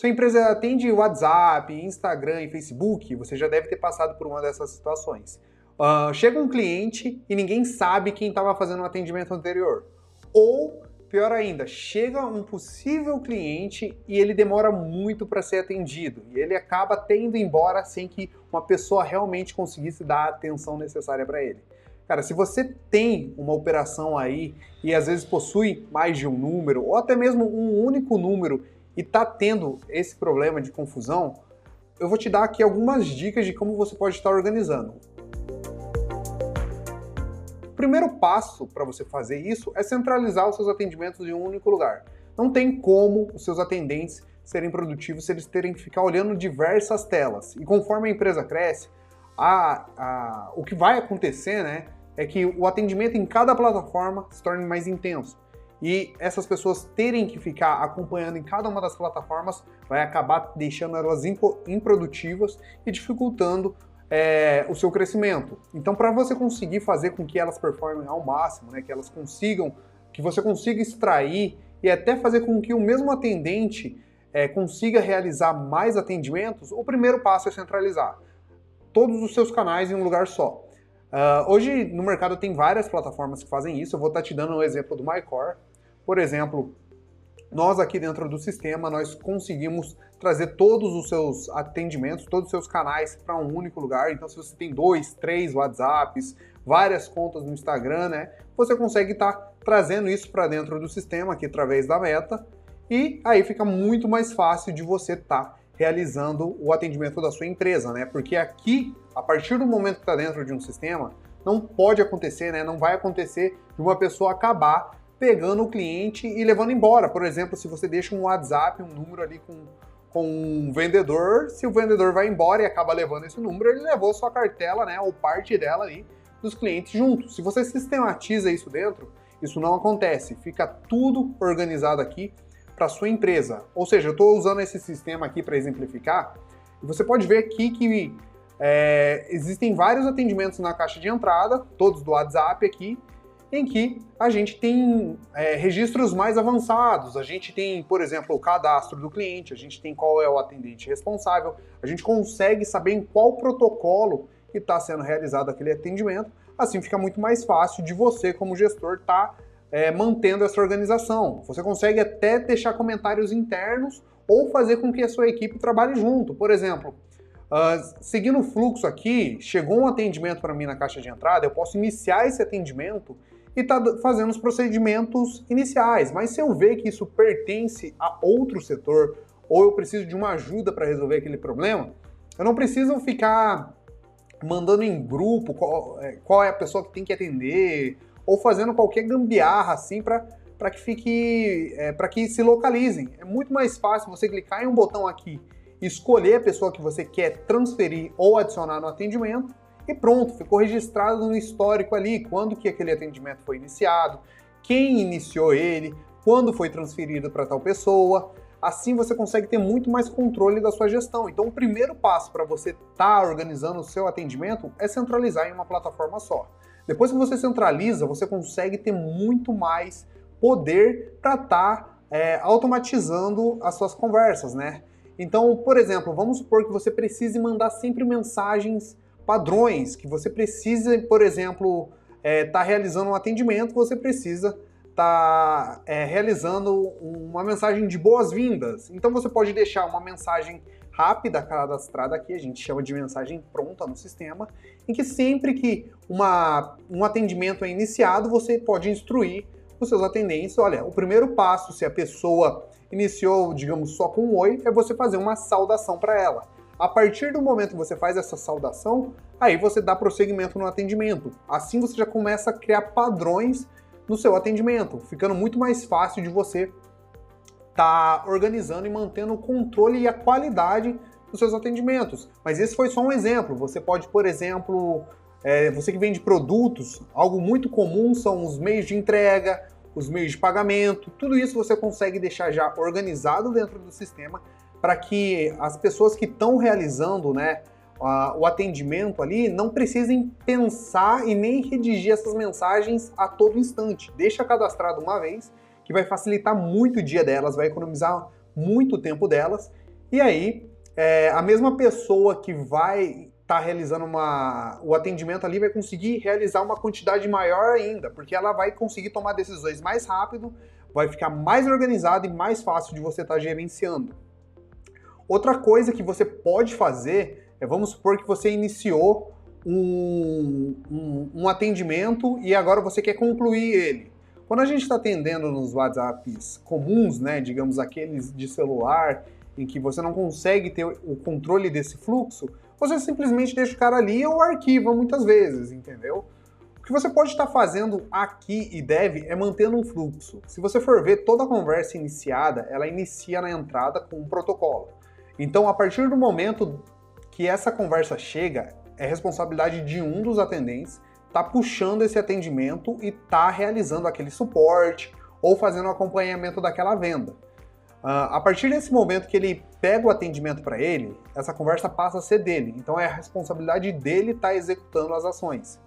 Sua empresa atende WhatsApp, Instagram e Facebook, você já deve ter passado por uma dessas situações. Chega um cliente e ninguém sabe quem estava fazendo o atendimento anterior. Ou, pior ainda, chega um possível cliente e ele demora muito para ser atendido. E ele acaba tendo embora sem que uma pessoa realmente conseguisse dar a atenção necessária para ele. Cara, se você tem uma operação aí e às vezes possui mais de um número, ou até mesmo um único número, e está tendo esse problema de confusão, eu vou te dar aqui algumas dicas de como você pode estar organizando. O primeiro passo para você fazer isso é centralizar os seus atendimentos em um único lugar. Não tem como os seus atendentes serem produtivos se eles terem que ficar olhando diversas telas. E conforme a empresa cresce, o que vai acontecer, né, é que o atendimento em cada plataforma se torne mais intenso. E essas pessoas terem que ficar acompanhando em cada uma das plataformas vai acabar deixando elas improdutivas e dificultando o seu crescimento. Então, para você conseguir fazer com que elas performem ao máximo, né, que você consiga extrair e até fazer com que o mesmo atendente consiga realizar mais atendimentos, o primeiro passo é centralizar todos os seus canais em um lugar só. Hoje no mercado tem várias plataformas que fazem isso. Eu vou estar te dando um exemplo do MyCore. Por exemplo, nós aqui dentro do sistema, nós conseguimos trazer todos os seus atendimentos, todos os seus canais para um único lugar. Então, se você tem 2, 3 WhatsApps, várias contas no Instagram, né, você consegue estar trazendo isso para dentro do sistema aqui através da Meta, e aí fica muito mais fácil de você estar realizando o atendimento da sua empresa, né? Porque aqui, a partir do momento que está dentro de um sistema, não pode acontecer, né? Não vai acontecer de uma pessoa acabar pegando o cliente e levando embora. Por exemplo, se você deixa um WhatsApp, um número ali com um vendedor, se o vendedor vai embora e acaba levando esse número, ele levou sua cartela, né, ou parte dela ali dos clientes junto. Se você sistematiza isso dentro, isso não acontece. Fica tudo organizado aqui para sua empresa. Ou seja, eu estou usando esse sistema aqui para exemplificar, e você pode ver aqui que existem vários atendimentos na caixa de entrada, todos do WhatsApp aqui, em que a gente tem registros mais avançados. A gente tem, por exemplo, o cadastro do cliente, a gente tem qual é o atendente responsável, a gente consegue saber em qual protocolo que está sendo realizado aquele atendimento. Assim fica muito mais fácil de você, como gestor, estar mantendo essa organização. Você consegue até deixar comentários internos ou fazer com que a sua equipe trabalhe junto. Por exemplo, seguindo o fluxo aqui, chegou um atendimento para mim na caixa de entrada, eu posso iniciar esse atendimento e tá fazendo os procedimentos iniciais. Mas se eu ver que isso pertence a outro setor, ou eu preciso de uma ajuda para resolver aquele problema, eu não preciso ficar mandando em grupo qual é a pessoa que tem que atender, ou fazendo qualquer gambiarra assim para que se localizem. É muito mais fácil você clicar em um botão aqui, escolher a pessoa que você quer transferir ou adicionar no atendimento, e pronto, ficou registrado no histórico ali quando que aquele atendimento foi iniciado, quem iniciou ele, quando foi transferido para tal pessoa. Assim você consegue ter muito mais controle da sua gestão. Então o primeiro passo para você estar organizando o seu atendimento é centralizar em uma plataforma só. Depois que você centraliza, você consegue ter muito mais poder para estar automatizando as suas conversas, né? Então, por exemplo, vamos supor que você precise mandar sempre mensagens padrões, que você precisa, por exemplo, estar realizando um atendimento, você precisa estar realizando uma mensagem de boas-vindas. Então você pode deixar uma mensagem rápida cadastrada aqui, a gente chama de mensagem pronta no sistema, em que sempre que um atendimento é iniciado, você pode instruir os seus atendentes, olha, o primeiro passo, se a pessoa iniciou, digamos, só com um oi, é você fazer uma saudação para ela. A partir do momento que você faz essa saudação, aí você dá prosseguimento no atendimento. Assim você já começa a criar padrões no seu atendimento, ficando muito mais fácil de você estar organizando e mantendo o controle e a qualidade dos seus atendimentos. Mas esse foi só um exemplo. Você pode, por exemplo, você que vende produtos, algo muito comum são os meios de entrega, os meios de pagamento, tudo isso você consegue deixar já organizado dentro do sistema para que as pessoas que estão realizando, né, o atendimento ali não precisem pensar e nem redigir essas mensagens a todo instante. Deixa cadastrado uma vez, que vai facilitar muito o dia delas, vai economizar muito tempo delas, E aí, a mesma pessoa que vai estar realizando o atendimento ali vai conseguir realizar uma quantidade maior ainda, porque ela vai conseguir tomar decisões mais rápido, vai ficar mais organizado e mais fácil de você estar gerenciando. Outra coisa que você pode fazer vamos supor que você iniciou um atendimento e agora você quer concluir ele. Quando a gente está atendendo nos WhatsApps comuns, né, digamos aqueles de celular, em que você não consegue ter o controle desse fluxo, você simplesmente deixa o cara ali ou arquiva muitas vezes, entendeu? O que você pode estar fazendo aqui e deve é mantendo um fluxo. Se você for ver, toda a conversa iniciada, ela inicia na entrada com um protocolo. Então, a partir do momento que essa conversa chega, é responsabilidade de um dos atendentes tá puxando esse atendimento e tá realizando aquele suporte ou fazendo o acompanhamento daquela venda. A partir desse momento que ele pega o atendimento para ele, essa conversa passa a ser dele. Então é a responsabilidade dele estar executando as ações.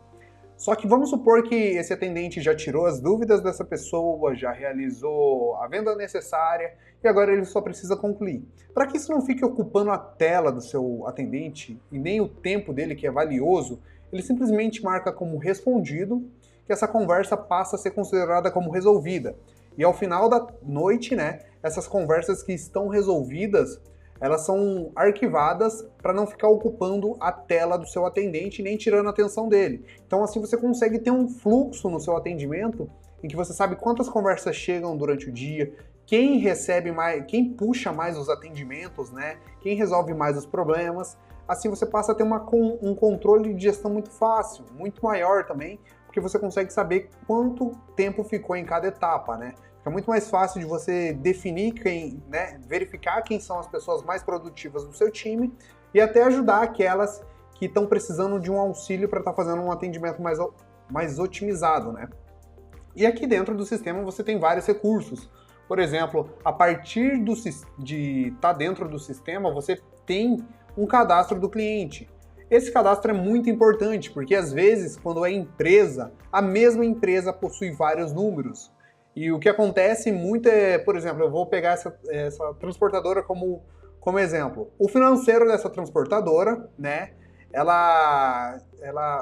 Só que vamos supor que esse atendente já tirou as dúvidas dessa pessoa, já realizou a venda necessária e agora ele só precisa concluir. Para que isso não fique ocupando a tela do seu atendente e nem o tempo dele, que é valioso, ele simplesmente marca como respondido que essa conversa passa a ser considerada como resolvida. E ao final da noite, né, essas conversas que estão resolvidas, elas são arquivadas para não ficar ocupando a tela do seu atendente nem tirando a atenção dele. Então assim você consegue ter um fluxo no seu atendimento em que você sabe quantas conversas chegam durante o dia, quem recebe mais, quem puxa mais os atendimentos, né? Quem resolve mais os problemas. Assim você passa a ter um controle de gestão muito fácil, muito maior também, porque você consegue saber quanto tempo ficou em cada etapa, né? Fica muito mais fácil de você definir quem, né, verificar quem são as pessoas mais produtivas do seu time e até ajudar aquelas que estão precisando de um auxílio para estar fazendo um atendimento mais otimizado, né? E aqui dentro do sistema você tem vários recursos. Por exemplo, a partir de estar dentro do sistema, você tem um cadastro do cliente. Esse cadastro é muito importante, porque às vezes, quando é empresa, a mesma empresa possui vários números. E o que acontece muito é, por exemplo, eu vou pegar essa transportadora como exemplo. O financeiro dessa transportadora, né, ela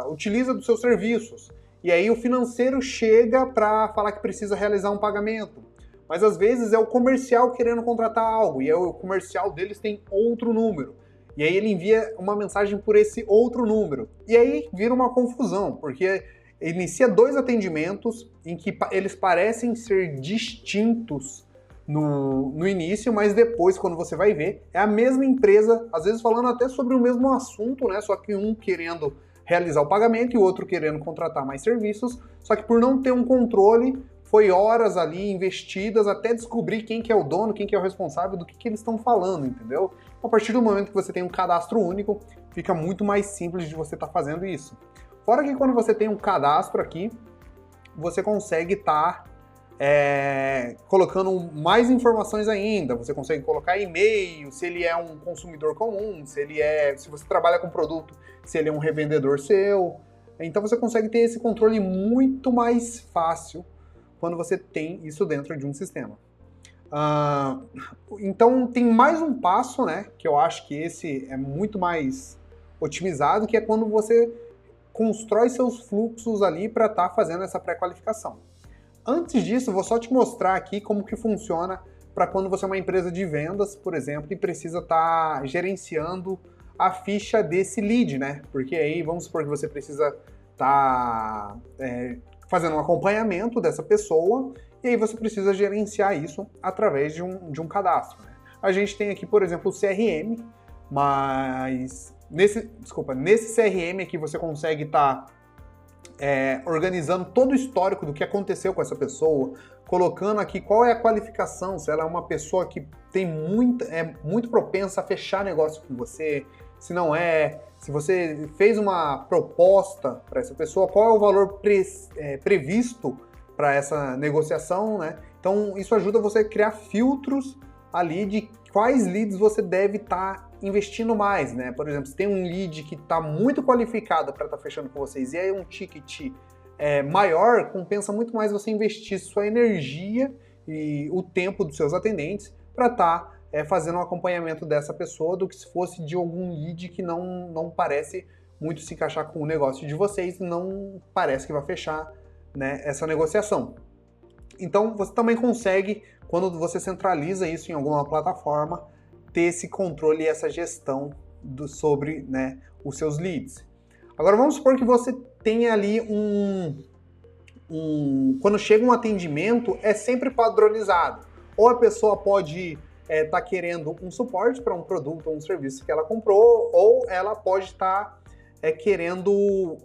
utiliza dos seus serviços. E aí o financeiro chega para falar que precisa realizar um pagamento. Mas às vezes é o comercial querendo contratar algo, e aí o comercial deles tem outro número. E aí ele envia uma mensagem por esse outro número. E aí vira uma confusão, porque inicia dois atendimentos em que eles parecem ser distintos no início, mas depois, quando você vai ver, é a mesma empresa, às vezes falando até sobre o mesmo assunto, né? Só que um querendo realizar o pagamento e o outro querendo contratar mais serviços, só que por não ter um controle, foi horas ali investidas até descobrir quem que é o dono, quem que é o responsável, do que eles estão falando, entendeu? A partir do momento que você tem um cadastro único, fica muito mais simples de você estar fazendo isso. Fora que quando você tem um cadastro aqui, você consegue estar colocando mais informações ainda. Você consegue colocar e-mail, se ele é um consumidor comum, se você trabalha com produto, se ele é um revendedor seu. Então você consegue ter esse controle muito mais fácil quando você tem isso dentro de um sistema. Então tem mais um passo, né, que eu acho que esse é muito mais otimizado, que é quando você constrói seus fluxos ali para estar fazendo essa pré-qualificação. Antes disso, vou só te mostrar aqui como que funciona para quando você é uma empresa de vendas, por exemplo, e precisa estar gerenciando a ficha desse lead, né? Porque aí vamos supor que você precisa estar fazendo um acompanhamento dessa pessoa e aí você precisa gerenciar isso através de um cadastro, né? A gente tem aqui, por exemplo, o CRM, mas nesse CRM aqui você consegue estar organizando todo o histórico do que aconteceu com essa pessoa, colocando aqui qual é a qualificação, se ela é uma pessoa que é muito propensa a fechar negócio com você, se não é, se você fez uma proposta para essa pessoa, qual é o valor previsto para essa negociação, né? Então isso ajuda você a criar filtros ali de quais leads você deve estar investindo mais, né? Por exemplo, se tem um lead que está muito qualificado para estar fechando com vocês e aí um ticket maior, compensa muito mais você investir sua energia e o tempo dos seus atendentes para estar fazendo um acompanhamento dessa pessoa do que se fosse de algum lead que não parece muito se encaixar com o negócio de vocês e não parece que vai fechar, né, essa negociação. Então, você também consegue, quando você centraliza isso em alguma plataforma, ter esse controle e essa gestão sobre, né, os seus leads. Agora, vamos supor que você tenha ali quando chega um atendimento, é sempre padronizado. Ou a pessoa pode estar querendo um suporte para um produto ou um serviço que ela comprou, ou ela pode estar querendo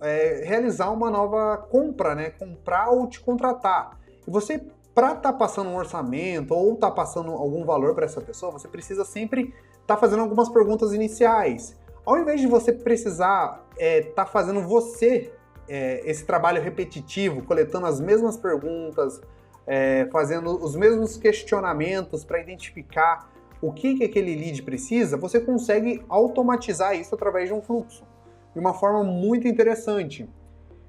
realizar uma nova compra, né? Comprar ou te contratar. E você, para estar passando um orçamento ou estar passando algum valor para essa pessoa, você precisa sempre estar fazendo algumas perguntas iniciais. Ao invés de você precisar estar fazendo esse trabalho repetitivo, coletando as mesmas perguntas, fazendo os mesmos questionamentos para identificar o que aquele lead precisa, você consegue automatizar isso através de um fluxo, de uma forma muito interessante.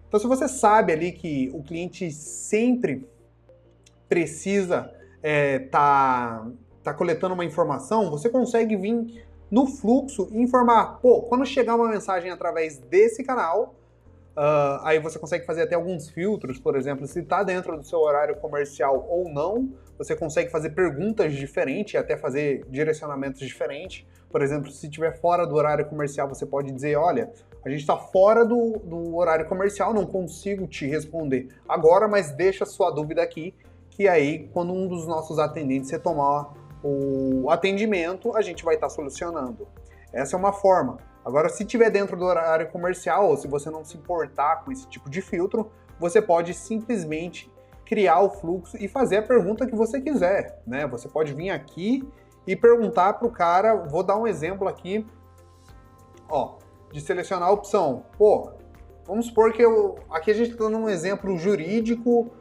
Então, se você sabe ali que o cliente sempre precisa tá coletando uma informação, você consegue vir no fluxo e informar, quando chegar uma mensagem através desse canal, aí você consegue fazer até alguns filtros, por exemplo, se está dentro do seu horário comercial ou não, você consegue fazer perguntas diferentes e até fazer direcionamentos diferentes. Por exemplo, se estiver fora do horário comercial, você pode dizer, olha, a gente está fora do horário comercial, não consigo te responder agora, mas deixa a sua dúvida aqui, que aí, quando um dos nossos atendentes retomar o atendimento, a gente vai estar solucionando. Essa é uma forma. Agora, se estiver dentro do horário comercial, ou se você não se importar com esse tipo de filtro, você pode simplesmente criar o fluxo e fazer a pergunta que você quiser, né? Você pode vir aqui e perguntar para o cara, vou dar um exemplo aqui, de selecionar a opção. Vamos supor que aqui a gente está dando um exemplo jurídico,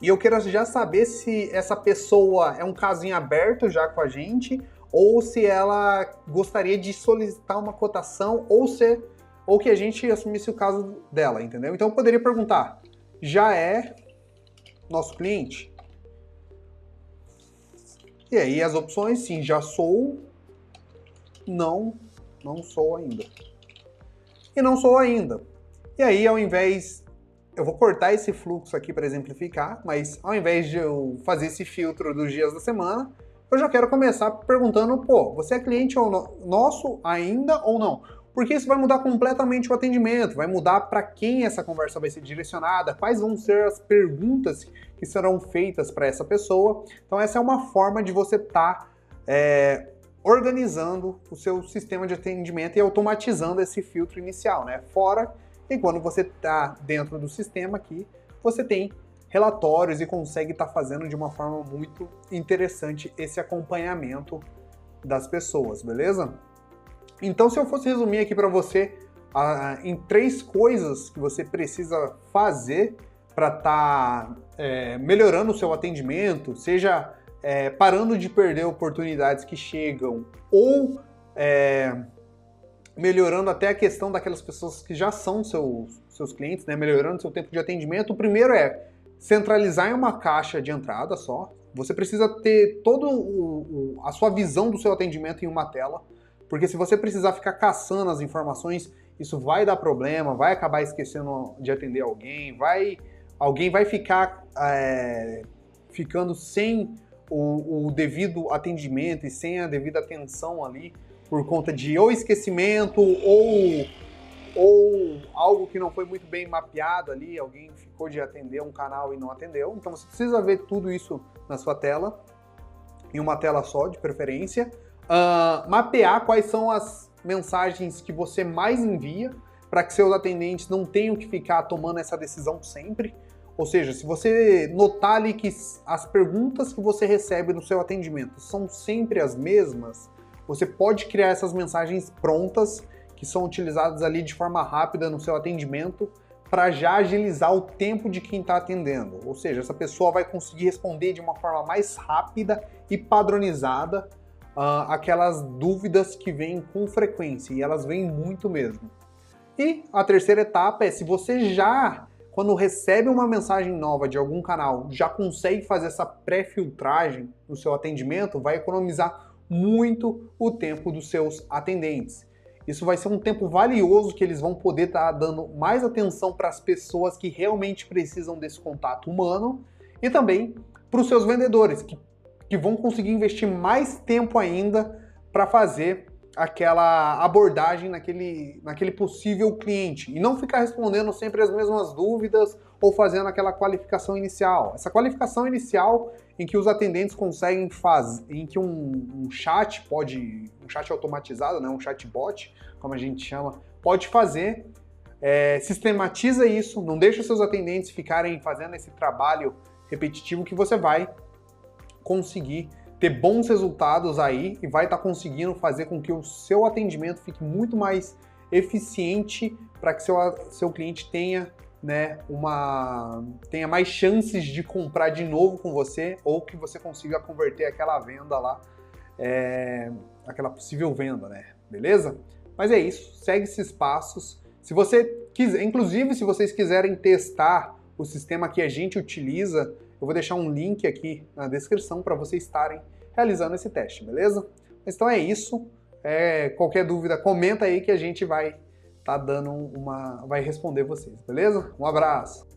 e eu quero já saber se essa pessoa é um caso em aberto já com a gente, ou se ela gostaria de solicitar uma cotação, ou que a gente assumisse o caso dela, entendeu? Então eu poderia perguntar, já é nosso cliente? E aí as opções, sim, já sou, não sou ainda. E não sou ainda. E aí, ao invés, eu vou cortar esse fluxo aqui para exemplificar, mas ao invés de eu fazer esse filtro dos dias da semana, eu já quero começar perguntando, você é cliente nosso ainda ou não? Porque isso vai mudar completamente o atendimento, vai mudar para quem essa conversa vai ser direcionada, quais vão ser as perguntas que serão feitas para essa pessoa. Então essa é uma forma de você estar organizando o seu sistema de atendimento e automatizando esse filtro inicial, né? Fora que quando você está dentro do sistema aqui, você tem relatórios e consegue estar fazendo de uma forma muito interessante esse acompanhamento das pessoas, beleza? Então, se eu fosse resumir aqui para você em 3 coisas que você precisa fazer para estar melhorando o seu atendimento, seja parando de perder oportunidades que chegam ou melhorando até a questão daquelas pessoas que já são seus clientes, né? Melhorando seu tempo de atendimento. O primeiro é centralizar em uma caixa de entrada só. Você precisa ter toda a sua visão do seu atendimento em uma tela, porque se você precisar ficar caçando as informações, isso vai dar problema, vai acabar esquecendo de atender alguém vai ficar ficando sem o devido atendimento e sem a devida atenção ali, por conta de ou esquecimento ou algo que não foi muito bem mapeado ali, alguém ficou de atender um canal e não atendeu. Então você precisa ver tudo isso na sua tela, em uma tela só, de preferência. Mapear quais são as mensagens que você mais envia, para que seus atendentes não tenham que ficar tomando essa decisão sempre. Ou seja, se você notar ali que as perguntas que você recebe no seu atendimento são sempre as mesmas, você pode criar essas mensagens prontas, que são utilizadas ali de forma rápida no seu atendimento, para já agilizar o tempo de quem está atendendo. Ou seja, essa pessoa vai conseguir responder de uma forma mais rápida e padronizada aquelas dúvidas que vêm com frequência, e elas vêm muito mesmo. E a terceira etapa é, se você já quando recebe uma mensagem nova de algum canal, já consegue fazer essa pré-filtragem no seu atendimento, vai economizar muito o tempo dos seus atendentes. Isso vai ser um tempo valioso que eles vão poder estar dando mais atenção para as pessoas que realmente precisam desse contato humano e também para os seus vendedores, que vão conseguir investir mais tempo ainda para fazer aquela abordagem naquele possível cliente e não ficar respondendo sempre as mesmas dúvidas ou fazendo aquela qualificação inicial. Essa qualificação inicial em que os atendentes conseguem fazer, em que um chat automatizado, né, um chatbot, como a gente chama, pode fazer, sistematiza isso, não deixa os seus atendentes ficarem fazendo esse trabalho repetitivo que você vai conseguir ter bons resultados aí e vai estar conseguindo fazer com que o seu atendimento fique muito mais eficiente para que seu cliente tenha, né, tenha mais chances de comprar de novo com você ou que você consiga converter aquela venda lá, aquela possível venda, né? Beleza? Mas é isso, segue esses passos. Se você quiser, inclusive se vocês quiserem testar o sistema que a gente utiliza, eu vou deixar um link aqui na descrição para vocês estarem realizando esse teste, beleza? Então é isso. Qualquer dúvida, comenta aí que a gente vai responder vocês, beleza? Um abraço!